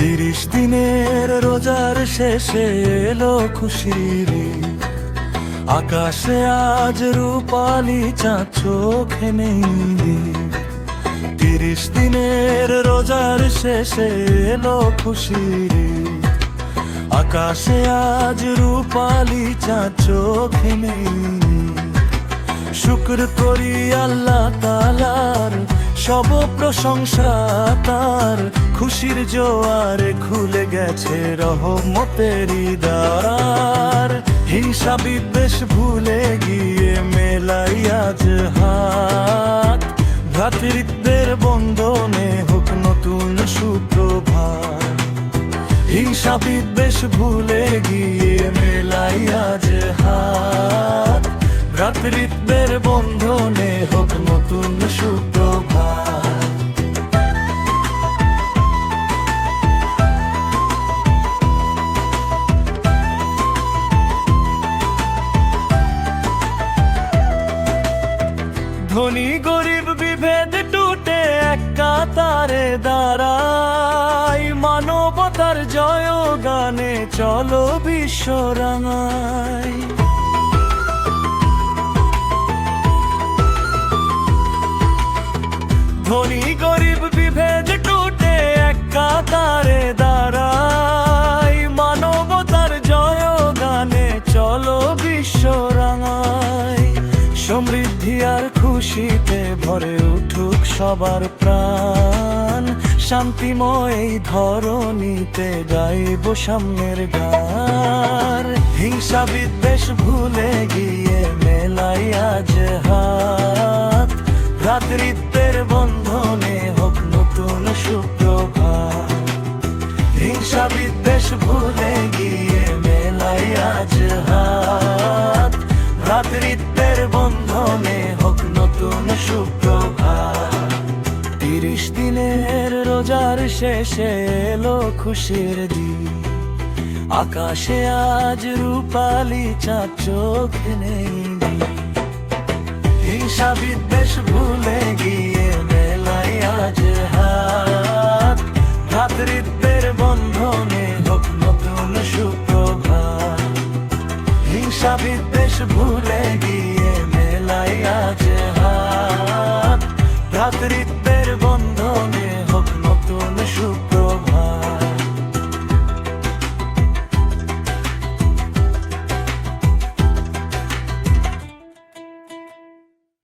30 দিনের রোজার শেষে এলো খুশির ঈদ। আকাশে আজ রূপালি চাঁদ, চোখে নেই দিন। 30 দিনের রোজার শেষে এলো খুশির ঈদ। আকাশে আজ রূপালি চাঁদ, চোখে নেই দিন। শুকর করি আল্লাহ তাআলার, সব প্রশংসা তার। খুশির জোয়ারে খুলে গেছে রহমতেরই দ্বার। হিংসা বিদ্বেষ ভুলে গিয়ে মেলাই আজ হাত। ভ্রাতৃত্বের বন্ধনে হোক নতুন সুপ্রভাত। হিংসা বিদ্বেষ ভুলে গিয়ে মেলাই আজ হাত। ভ্রাতৃত্বের বন্ধনে হোক নতুন সুপ্রভাত। ধনী গরিব বিভেদ টুটে এক কাতারে দাঁড়াই। মানবতার জয় গানে চলো বিশ্ব রাঙাই। ধনী গরিব বিভেদ টুটে এক কাতারে দাঁড়াই। মানবতার জয় গানে চলো বিশ্ব রাঙাই। সমৃদ্ধি আর খুশিতে ভরে উঠুক সবার প্রাণ। শান্তিময় এই ধরণীতে গাইব সামনের গান। হিংসা বিদ্বেষ ভুলে গিয়ে মেলাই আজ হাত। ভ্রাতৃত্বের বন্ধনে হোক নতুন সুপ্রভাত। হিংসা বিদ্বেষ ভুলে গিয়ে মেলাই আজ হাত। ভ্রাতৃত্বের বন্ধনে হোক নতুন সুপ্রভাত। 30 দিনের রোজার শেষে এলো খুশির দিন। আকাশে আজ রূপালি চাঁদ, চোখে নেই দিন। হিংসা বিদ্বেষ ভুলে গিয়ে মেলাই আজ হাত। ভ্রাতৃত্বের বন্ধনে হোক নতুন সুপ্রভাত। হিংসা বিদ্বেষ ভুলে গিয়ে মেলাই আজ হাত। ভ্রাতৃত্ব